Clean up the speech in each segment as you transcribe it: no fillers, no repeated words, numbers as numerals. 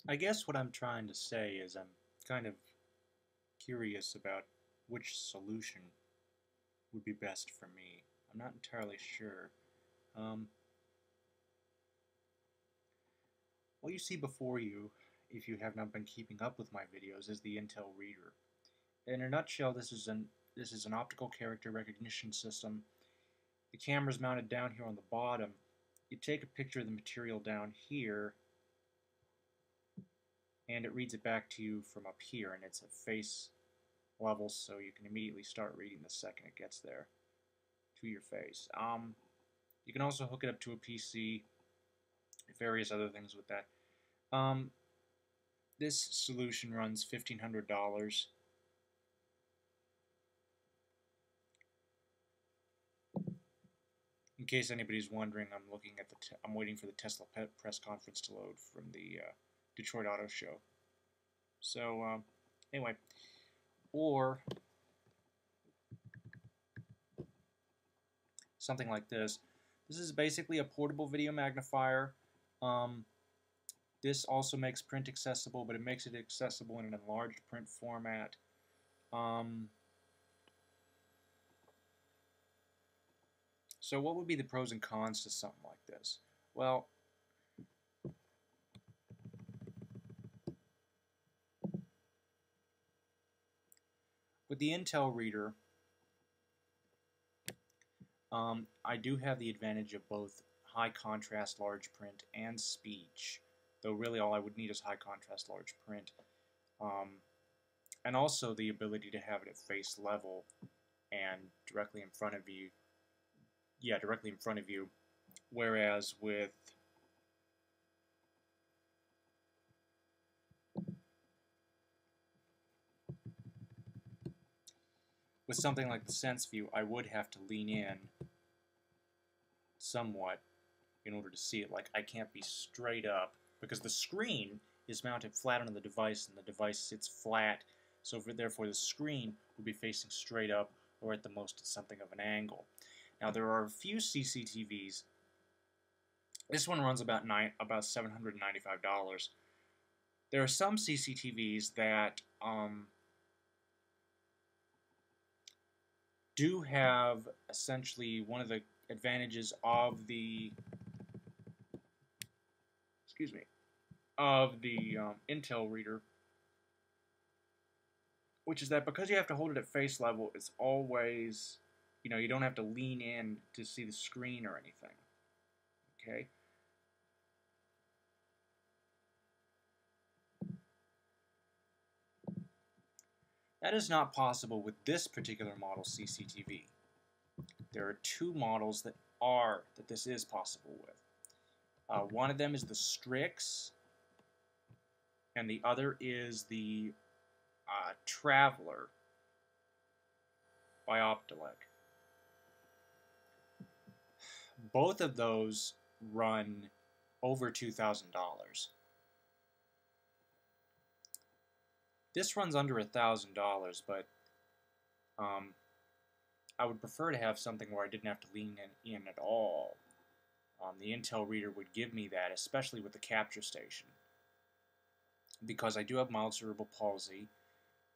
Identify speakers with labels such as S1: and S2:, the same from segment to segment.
S1: I guess what I'm trying to say is I'm kind of curious about which solution would be best for me. I'm not entirely sure. Um, what you see before you, if you have not been keeping up with my videos, is the Intel Reader. In a nutshell, this is an optical character recognition system. The camera is mounted down here on the bottom. You take a picture of the material down here, and it reads it back to you from up here, and it's at face level, so you can immediately start reading the second it gets there to your face. You can also hook it up to a PC, various other things with that. This solution runs $1,500. In case anybody's wondering, I'm waiting for the Tesla press conference to load from the Detroit Auto Show. So anyway, or something like this. This is basically a portable video magnifier. This also makes print accessible, but it makes it accessible in an enlarged print format. So what would be the pros and cons to something like this? Well, with the Intel Reader, I do have the advantage of both high contrast large print and speech, though really all I would need is high contrast large print, and also the ability to have it at face level and directly in front of you. Yeah, directly in front of you. Whereas with something like the Sense View, I would have to lean in somewhat in order to see it. Like, I can't be straight up because the screen is mounted flat on the device and the device sits flat, so therefore the screen would be facing straight up or at the most at something of an angle. Now there are a few CCTVs. This one runs about $795. There are some CCTVs that do have essentially one of the advantages of the Intel Reader, which is that because you have to hold it at face level, it's always, you don't have to lean in to see the screen or anything. Okay. That is not possible with this particular model CCTV. There are two models that this is possible with. One of them is the Strix, and the other is the Traveler by Optilec. Both of those run over $2,000. This runs under $1,000, but I would prefer to have something where I didn't have to lean in at all. The Intel Reader would give me that, especially with the capture station, because I do have mild cerebral palsy,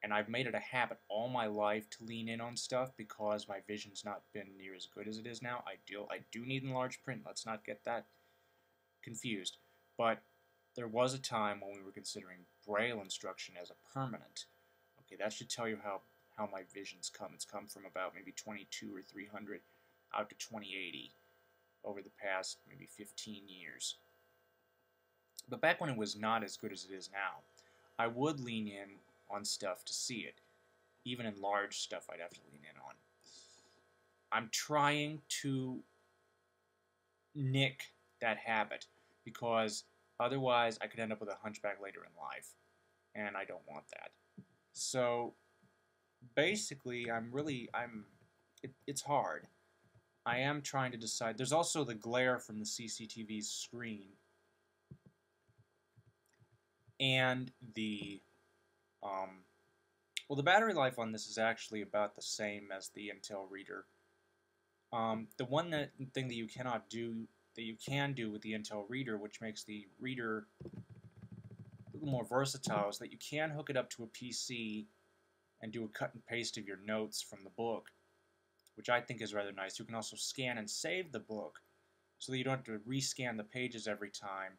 S1: and I've made it a habit all my life to lean in on stuff because my vision's not been near as good as it is now. I do need enlarged print. Let's not get that confused. But there was a time when we were considering Braille instruction as a permanent. Okay, that should tell you how my vision's come. It's come from about maybe 22 or 300 out to 2080 over the past maybe 15 years. But back when it was not as good as it is now, I would lean in on stuff to see it. Even in large stuff, I'd have to lean in on. I'm trying to nick that habit because otherwise I could end up with a hunchback later in life, and I don't want that. So basically, it's hard. I am trying to decide. There's also the glare from the CCTV screen and the well, the battery life on this is actually about the same as the Intel Reader. The one thing that you cannot do, that you can do with the Intel Reader, which makes the reader a little more versatile is that you can hook it up to a PC and do a cut and paste of your notes from the book, which I think is rather nice. You can also scan and save the book so that you don't have to rescan the pages every time,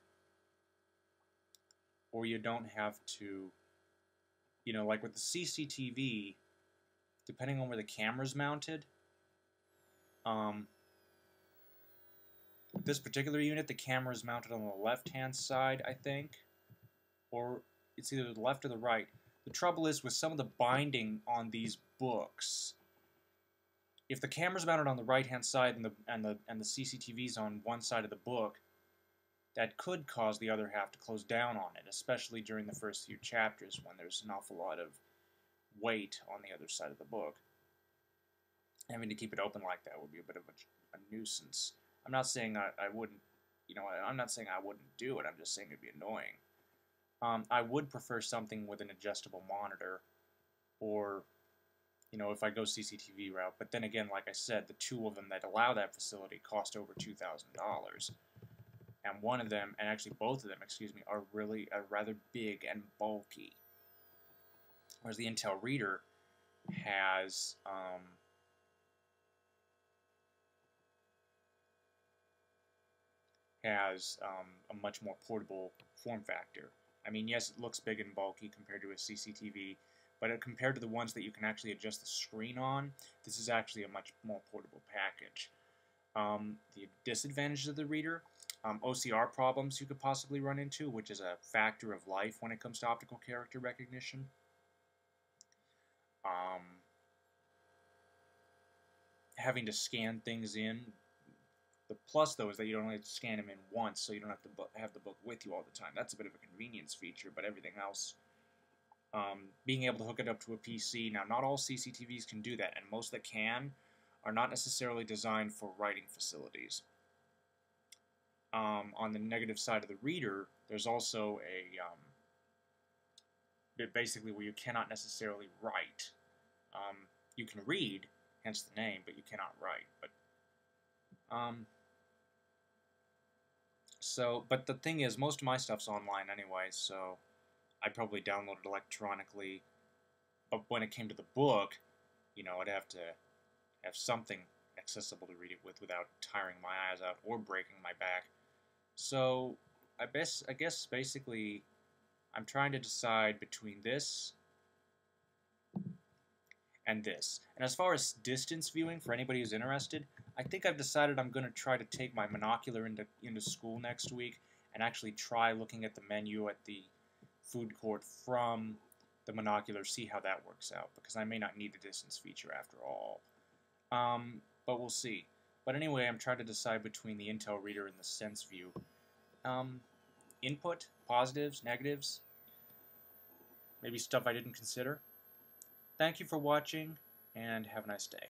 S1: or you don't have to, you know, like with the CCTV, depending on where the camera's mounted, this particular unit, the camera is mounted on the left-hand side, I think, or it's either the left or the right. The trouble is with some of the binding on these books, if the camera's mounted on the right-hand side and the CCTV's on one side of the book, that could cause the other half to close down on it, especially during the first few chapters when there's an awful lot of weight on the other side of the book. Having to keep it open like that would be a bit of a nuisance. I'm not saying I wouldn't, you know, I'm not saying I wouldn't do it. I'm just saying it'd be annoying. I would prefer something with an adjustable monitor, or, you know, if I go CCTV route. But then again, like I said, the two of them that allow that facility cost over $2,000. And one of them, and actually both of them, excuse me, are rather big and bulky. Whereas the Intel Reader has a much more portable form factor. I mean, yes, it looks big and bulky compared to a CCTV, but compared to the ones that you can actually adjust the screen on, this is actually a much more portable package. The disadvantages of the reader, OCR problems you could possibly run into, which is a factor of life when it comes to optical character recognition. Having to scan things in. The plus, though, is that you don't have to scan them in once, so you don't have to have the book with you all the time. That's a bit of a convenience feature, but everything else, being able to hook it up to a PC. Now, not all CCTVs can do that, and most that can are not necessarily designed for writing facilities. On the negative side of the reader, there's also a bit basically where you cannot necessarily write. You can read, hence the name, but you cannot write. But the thing is, most of my stuff's online anyway, so I'd probably download it electronically. But when it came to the book, you know, I'd have to have something accessible to read it with without tiring my eyes out or breaking my back. So I guess basically I'm trying to decide between this and this. And as far as distance viewing, for anybody who's interested, I think I've decided I'm going to try to take my monocular into school next week and actually try looking at the menu at the food court from the monocular, see how that works out, because I may not need the distance feature after all. But we'll see. But anyway, I'm trying to decide between the Intel Reader and the Sense View. Input, positives, negatives, maybe stuff I didn't consider. Thank you for watching, and have a nice day.